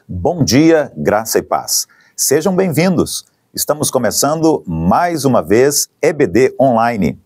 Bom dia, graça e paz. Sejam bem-vindos. Estamos começando mais uma vez EBD Online,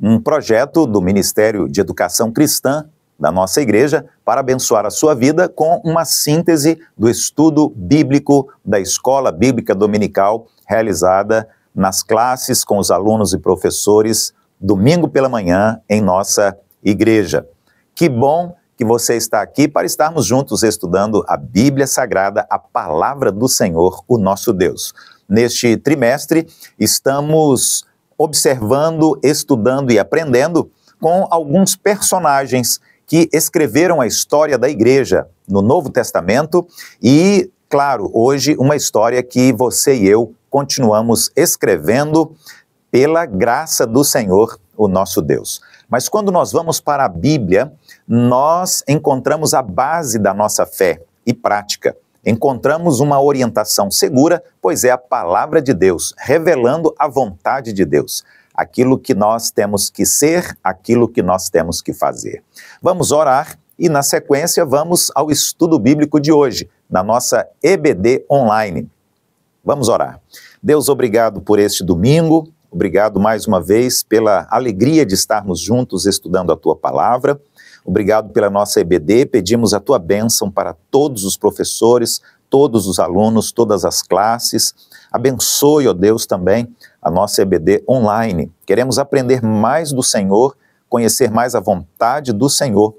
um projeto do Ministério de Educação Cristã da nossa igreja para abençoar a sua vida com uma síntese do estudo bíblico da Escola Bíblica Dominical realizada nas classes com os alunos e professores domingo pela manhã em nossa igreja. Que bom que você está aqui para estarmos juntos estudando a Bíblia Sagrada, a Palavra do Senhor, o nosso Deus. Neste trimestre, estamos observando, estudando e aprendendo com alguns personagens que escreveram a história da igreja no Novo Testamento e, claro, hoje uma história que você e eu continuamos escrevendo pela graça do Senhor, o nosso Deus. Mas quando nós vamos para a Bíblia, nós encontramos a base da nossa fé e prática. Encontramos uma orientação segura, pois é a palavra de Deus, revelando a vontade de Deus. Aquilo que nós temos que ser, aquilo que nós temos que fazer. Vamos orar e, na sequência, vamos ao estudo bíblico de hoje, na nossa EBD Online. Vamos orar. Deus, obrigado por este domingo. Obrigado mais uma vez pela alegria de estarmos juntos estudando a Tua Palavra. Obrigado pela nossa EBD, pedimos a Tua bênção para todos os professores, todos os alunos, todas as classes. Abençoe, ó Deus, também a nossa EBD online. Queremos aprender mais do Senhor, conhecer mais a vontade do Senhor.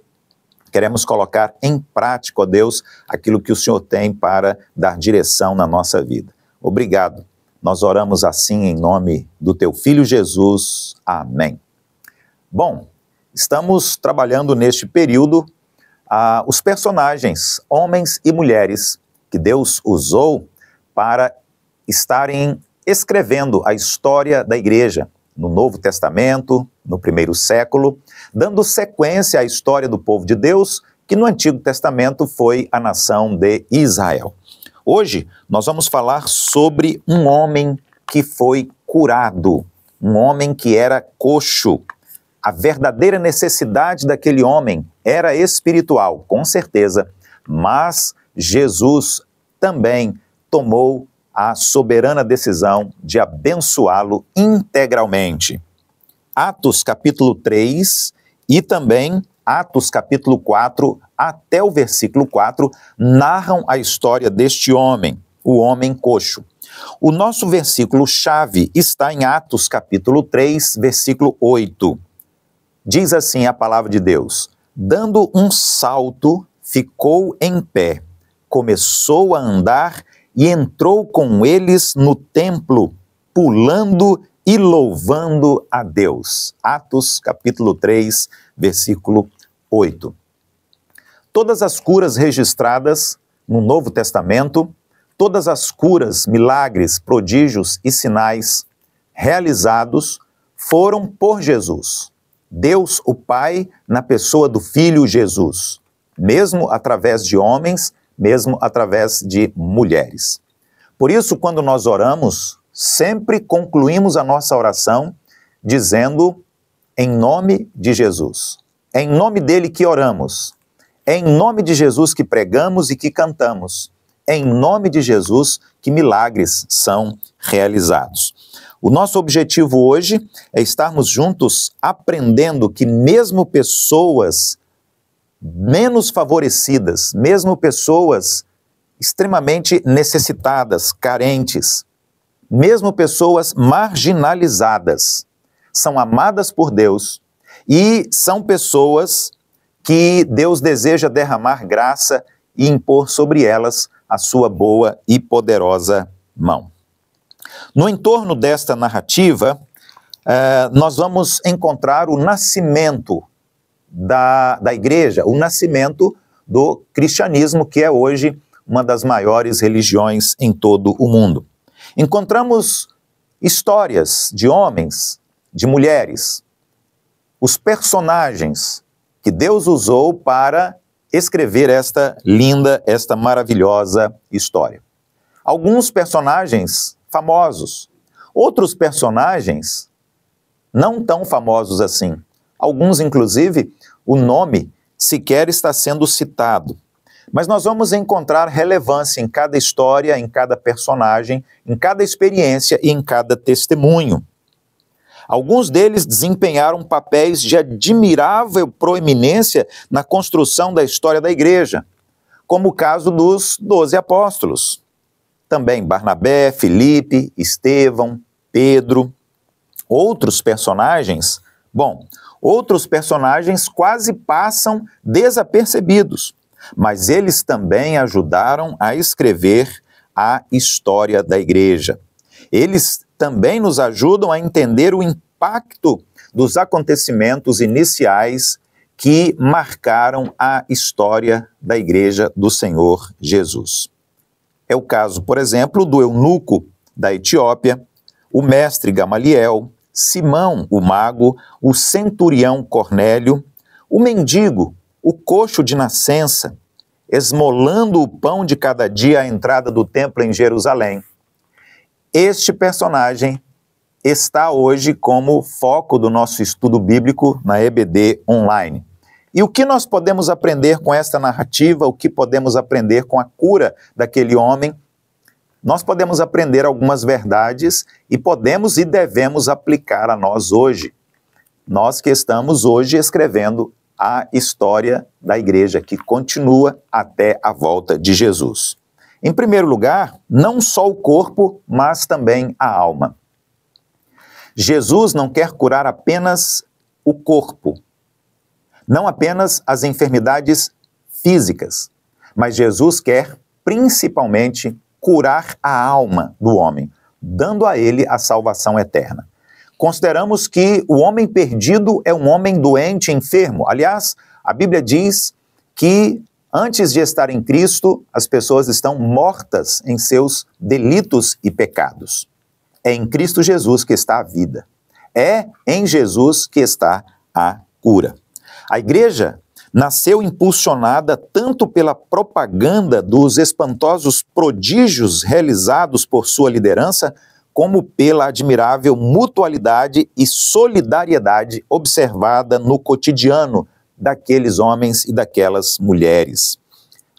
Queremos colocar em prática, ó Deus, aquilo que o Senhor tem para dar direção na nossa vida. Obrigado. Nós oramos assim em nome do Teu Filho Jesus. Amém. Bom, estamos trabalhando neste período os personagens, homens e mulheres, que Deus usou para estarem escrevendo a história da igreja no Novo Testamento, no primeiro século, dando sequência à história do povo de Deus, que no Antigo Testamento foi a nação de Israel. Hoje, nós vamos falar sobre um homem que foi curado, um homem que era coxo. A verdadeira necessidade daquele homem era espiritual, com certeza, mas Jesus também tomou a soberana decisão de abençoá-lo integralmente. Atos capítulo 3 e também Atos capítulo 4 até o versículo 4 narram a história deste homem, o homem coxo. O nosso versículo-chave está em Atos capítulo 3, versículo 8. Diz assim a palavra de Deus: dando um salto, ficou em pé, começou a andar e entrou com eles no templo, pulando e louvando a Deus. Atos capítulo 3, versículo 8. Todas as curas registradas no Novo Testamento, todas as curas, milagres, prodígios e sinais realizados foram por Jesus. Deus, o Pai, na pessoa do Filho Jesus, mesmo através de homens, mesmo através de mulheres. Por isso, quando nós oramos, sempre concluímos a nossa oração dizendo em nome de Jesus. É em nome dele que oramos. É em nome de Jesus que pregamos e que cantamos. É em nome de Jesus que milagres são realizados. O nosso objetivo hoje é estarmos juntos aprendendo que mesmo pessoas menos favorecidas, mesmo pessoas extremamente necessitadas, carentes, mesmo pessoas marginalizadas, são amadas por Deus e são pessoas que Deus deseja derramar graça e impor sobre elas a sua boa e poderosa mão. No entorno desta narrativa, nós vamos encontrar o nascimento da igreja, o nascimento do cristianismo, que é hoje uma das maiores religiões em todo o mundo. Encontramos histórias de homens, de mulheres, os personagens que Deus usou para escrever esta linda, esta maravilhosa história. Alguns personagens famosos, outros personagens não tão famosos assim. Alguns, inclusive, o nome sequer está sendo citado. Mas nós vamos encontrar relevância em cada história, em cada personagem, em cada experiência e em cada testemunho. Alguns deles desempenharam papéis de admirável proeminência na construção da história da igreja, como o caso dos 12 apóstolos. Também Barnabé, Filipe, Estevão, Pedro. Outros personagens quase passam desapercebidos, mas eles também ajudaram a escrever a história da igreja. Eles também nos ajudam a entender o impacto dos acontecimentos iniciais que marcaram a história da igreja do Senhor Jesus. É o caso, por exemplo, do eunuco da Etiópia, o mestre Gamaliel, Simão, o mago, o centurião Cornélio, o mendigo, o coxo de nascença, esmolando o pão de cada dia à entrada do templo em Jerusalém. Este personagem está hoje como foco do nosso estudo bíblico na EBD Online. E o que nós podemos aprender com esta narrativa, o que podemos aprender com a cura daquele homem? Nós podemos aprender algumas verdades e podemos e devemos aplicar a nós hoje. Nós que estamos hoje escrevendo a história da igreja que continua até a volta de Jesus. Em primeiro lugar, não só o corpo, mas também a alma. Jesus não quer curar apenas o corpo, não apenas as enfermidades físicas, mas Jesus quer principalmente curar a alma do homem, dando a ele a salvação eterna. Consideramos que o homem perdido é um homem doente, enfermo. Aliás, a Bíblia diz que antes de estar em Cristo, as pessoas estão mortas em seus delitos e pecados. É em Cristo Jesus que está a vida. É em Jesus que está a cura. A igreja nasceu impulsionada tanto pela propaganda dos espantosos prodígios realizados por sua liderança, como pela admirável mutualidade e solidariedade observada no cotidiano daqueles homens e daquelas mulheres.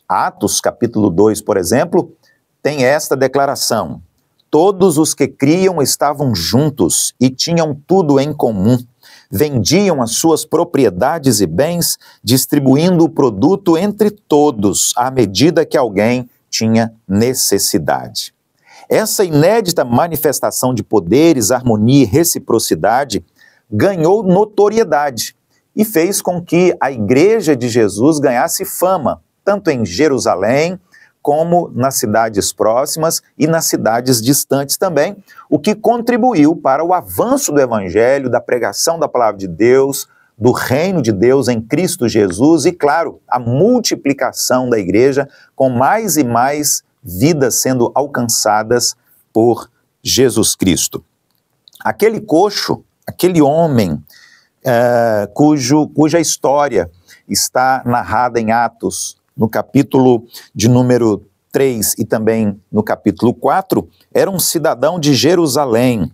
Atos, capítulo 2, por exemplo, tem esta declaração: todos os que criam estavam juntos e tinham tudo em comum. Vendiam as suas propriedades e bens, distribuindo o produto entre todos, à medida que alguém tinha necessidade. Essa inédita manifestação de poderes, harmonia e reciprocidade ganhou notoriedade e fez com que a Igreja de Jesus ganhasse fama, tanto em Jerusalém, como nas cidades próximas e nas cidades distantes também, o que contribuiu para o avanço do Evangelho, da pregação da Palavra de Deus, do reino de Deus em Cristo Jesus e, claro, a multiplicação da igreja com mais e mais vidas sendo alcançadas por Jesus Cristo. Aquele coxo, aquele homem cuja história está narrada em Atos, no capítulo de número 3 e também no capítulo 4, era um cidadão de Jerusalém.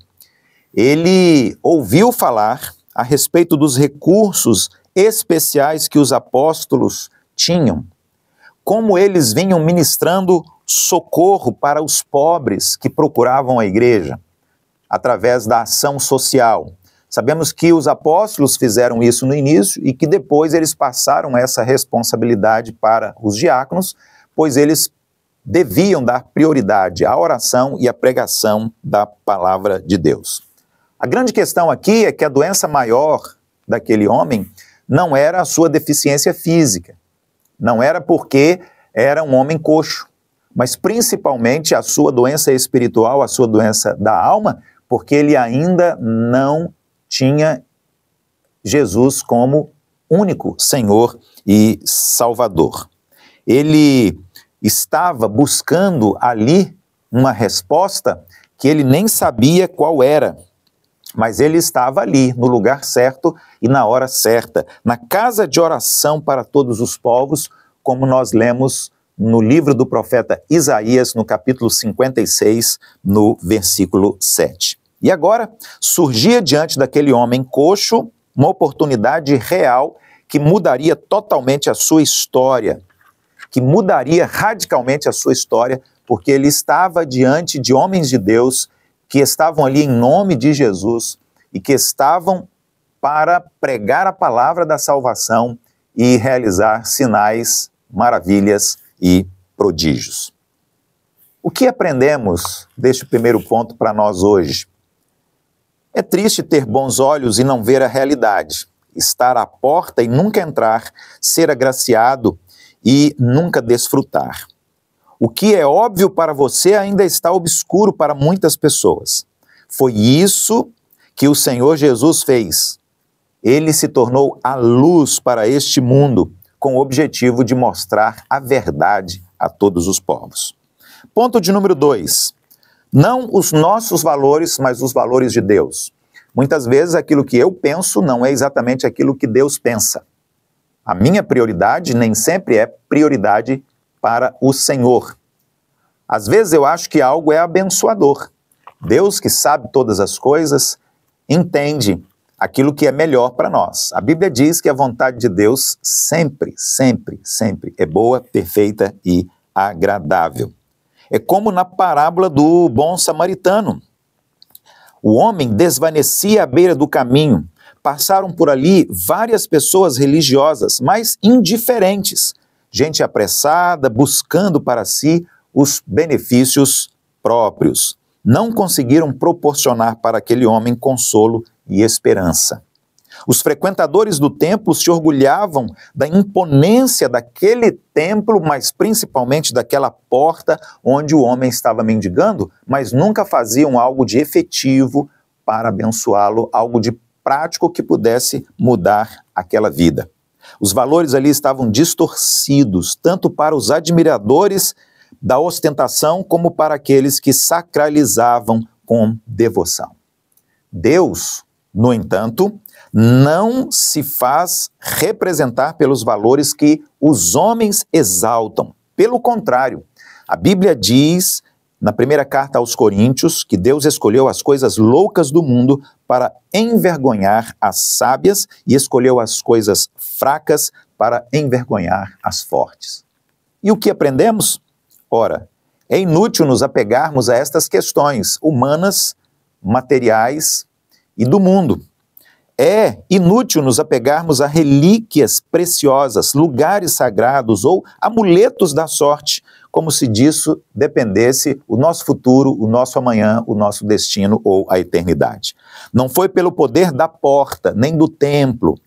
Ele ouviu falar a respeito dos recursos especiais que os apóstolos tinham, como eles vinham ministrando socorro para os pobres que procuravam a igreja, através da ação social. Sabemos que os apóstolos fizeram isso no início e que depois eles passaram essa responsabilidade para os diáconos, pois eles deviam dar prioridade à oração e à pregação da palavra de Deus. A grande questão aqui é que a doença maior daquele homem não era a sua deficiência física, não era porque era um homem coxo, mas principalmente a sua doença espiritual, a sua doença da alma, porque ele ainda não tinha Jesus como único Senhor e Salvador. Ele estava buscando ali uma resposta que ele nem sabia qual era, mas ele estava ali, no lugar certo e na hora certa, na casa de oração para todos os povos, como nós lemos no livro do profeta Isaías, no capítulo 56, no versículo 7. E agora surgia diante daquele homem coxo uma oportunidade real que mudaria totalmente a sua história. que mudaria radicalmente a sua história, porque ele estava diante de homens de Deus que estavam ali em nome de Jesus e que estavam para pregar a palavra da salvação e realizar sinais, maravilhas e prodígios. O que aprendemos deste primeiro ponto para nós hoje? É triste ter bons olhos e não ver a realidade, estar à porta e nunca entrar, ser agraciado e nunca desfrutar. O que é óbvio para você ainda está obscuro para muitas pessoas. Foi isso que o Senhor Jesus fez. Ele se tornou a luz para este mundo, com o objetivo de mostrar a verdade a todos os povos. Ponto de número 2. Não os nossos valores, mas os valores de Deus. Muitas vezes aquilo que eu penso não é exatamente aquilo que Deus pensa. A minha prioridade nem sempre é prioridade para o Senhor. Às vezes eu acho que algo é abençoador. Deus, que sabe todas as coisas, entende aquilo que é melhor para nós. A Bíblia diz que a vontade de Deus sempre, sempre, sempre é boa, perfeita e agradável. É como na parábola do bom samaritano. O homem desvanecia à beira do caminho. Passaram por ali várias pessoas religiosas, mas indiferentes. Gente apressada, buscando para si os benefícios próprios. Não conseguiram proporcionar para aquele homem consolo e esperança. Os frequentadores do templo se orgulhavam da imponência daquele templo, mas principalmente daquela porta onde o homem estava mendigando, mas nunca faziam algo de efetivo para abençoá-lo, algo de prático que pudesse mudar aquela vida. Os valores ali estavam distorcidos, tanto para os admiradores da ostentação como para aqueles que sacralizavam com devoção. Deus, no entanto, não se faz representar pelos valores que os homens exaltam. Pelo contrário, a Bíblia diz, na primeira carta aos Coríntios, que Deus escolheu as coisas loucas do mundo para envergonhar as sábias e escolheu as coisas fracas para envergonhar as fortes. E o que aprendemos? Ora, é inútil nos apegarmos a estas questões humanas, materiais e do mundo. É inútil nos apegarmos a relíquias preciosas, lugares sagrados ou amuletos da sorte, como se disso dependesse o nosso futuro, o nosso amanhã, o nosso destino ou a eternidade. Não foi pelo poder da porta, nem do templo,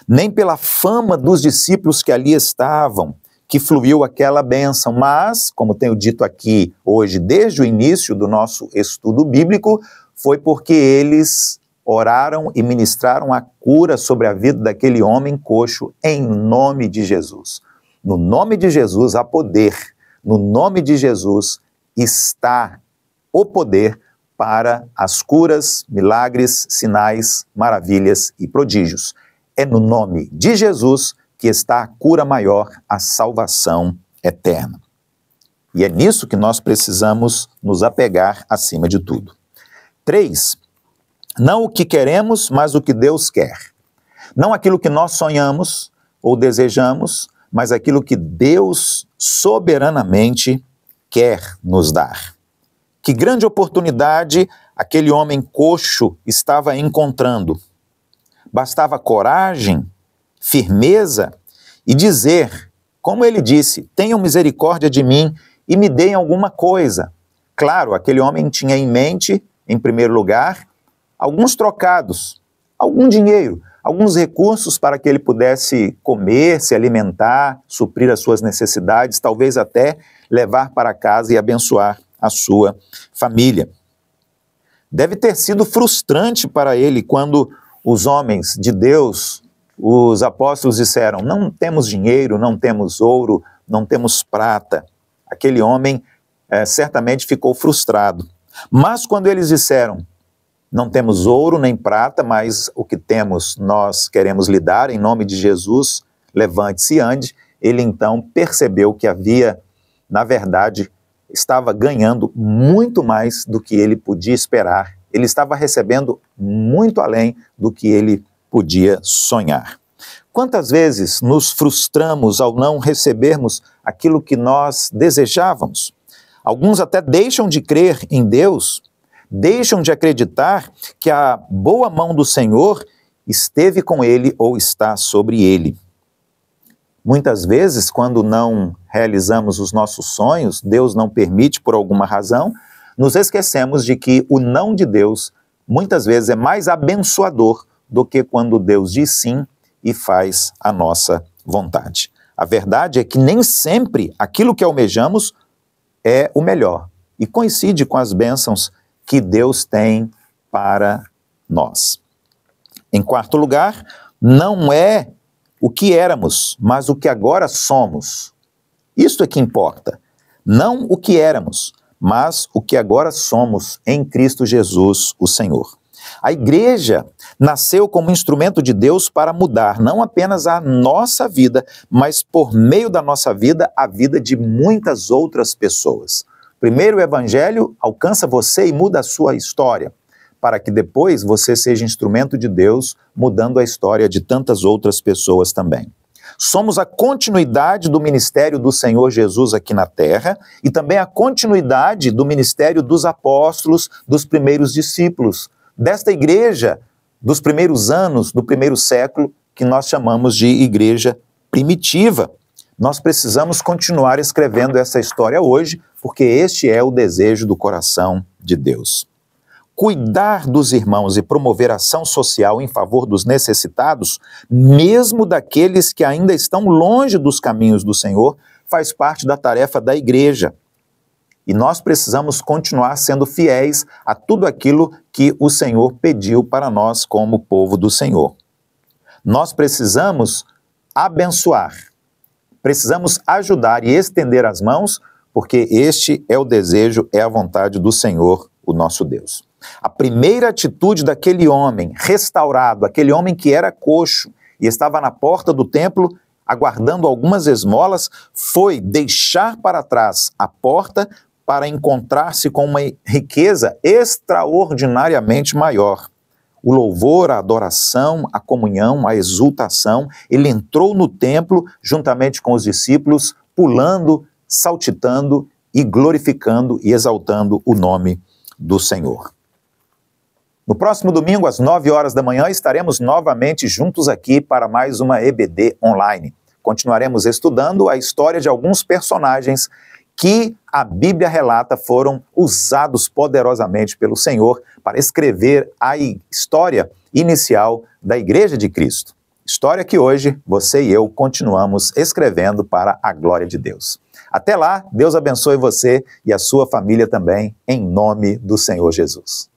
nem pela fama dos discípulos que ali estavam, que fluiu aquela bênção, mas, como tenho dito aqui hoje, desde o início do nosso estudo bíblico, foi porque eles oraram e ministraram a cura sobre a vida daquele homem coxo em nome de Jesus. No nome de Jesus há poder, no nome de Jesus está o poder para as curas, milagres, sinais, maravilhas e prodígios. É no nome de Jesus que está a cura maior, a salvação eterna. E é nisso que nós precisamos nos apegar acima de tudo. 3. Não o que queremos, mas o que Deus quer. Não aquilo que nós sonhamos ou desejamos, mas aquilo que Deus soberanamente quer nos dar. Que grande oportunidade aquele homem coxo estava encontrando. Bastava coragem, firmeza e dizer, como ele disse, tenham misericórdia de mim e me deem alguma coisa. Claro, aquele homem tinha em mente, em primeiro lugar, alguns trocados, algum dinheiro, alguns recursos para que ele pudesse comer, se alimentar, suprir as suas necessidades, talvez até levar para casa e abençoar a sua família. Deve ter sido frustrante para ele quando os homens de Deus, os apóstolos disseram, não temos dinheiro, não temos ouro, não temos prata. Aquele homem certamente ficou frustrado. Mas quando eles disseram, não temos ouro nem prata, mas o que temos nós queremos lhe dar, em nome de Jesus, levante-se e ande, ele então percebeu que havia, na verdade, estava ganhando muito mais do que ele podia esperar. Ele estava recebendo muito além do que ele podia sonhar. Quantas vezes nos frustramos ao não recebermos aquilo que nós desejávamos? Alguns até deixam de crer em Deus, deixam de acreditar que a boa mão do Senhor esteve com ele ou está sobre ele. Muitas vezes, quando não realizamos os nossos sonhos, Deus não permite por alguma razão, nos esquecemos de que o não de Deus muitas vezes é mais abençoador do que quando Deus diz sim e faz a nossa vontade. A verdade é que nem sempre aquilo que almejamos é o melhor e coincide com as bênçãos que Deus tem para nós. Em quarto lugar, não é o que éramos, mas o que agora somos. Isto é que importa. Não o que éramos, mas o que agora somos em Cristo Jesus, o Senhor. A igreja nasceu como instrumento de Deus para mudar não apenas a nossa vida, mas por meio da nossa vida, a vida de muitas outras pessoas. Primeiro, o evangelho alcança você e muda a sua história, para que depois você seja instrumento de Deus, mudando a história de tantas outras pessoas também. Somos a continuidade do ministério do Senhor Jesus aqui na terra e também a continuidade do ministério dos apóstolos, dos primeiros discípulos, desta igreja dos primeiros anos, do primeiro século, que nós chamamos de igreja primitiva. Nós precisamos continuar escrevendo essa história hoje, porque este é o desejo do coração de Deus. Cuidar dos irmãos e promover ação social em favor dos necessitados, mesmo daqueles que ainda estão longe dos caminhos do Senhor, faz parte da tarefa da igreja. E nós precisamos continuar sendo fiéis a tudo aquilo que o Senhor pediu para nós como povo do Senhor. Nós precisamos abençoar, precisamos ajudar e estender as mãos, porque este é o desejo, é a vontade do Senhor, o nosso Deus. A primeira atitude daquele homem restaurado, aquele homem que era coxo e estava na porta do templo, aguardando algumas esmolas, foi deixar para trás a porta para encontrar-se com uma riqueza extraordinariamente maior. O louvor, a adoração, a comunhão, a exultação, ele entrou no templo juntamente com os discípulos, pulando, saltitando e glorificando e exaltando o nome do Senhor. No próximo domingo, às 9 horas da manhã, estaremos novamente juntos aqui para mais uma EBD Online. Continuaremos estudando a história de alguns personagens que a Bíblia relata foram usados poderosamente pelo Senhor para escrever a história inicial da Igreja de Cristo. História que hoje você e eu continuamos escrevendo para a glória de Deus. Até lá, Deus abençoe você e a sua família também, em nome do Senhor Jesus.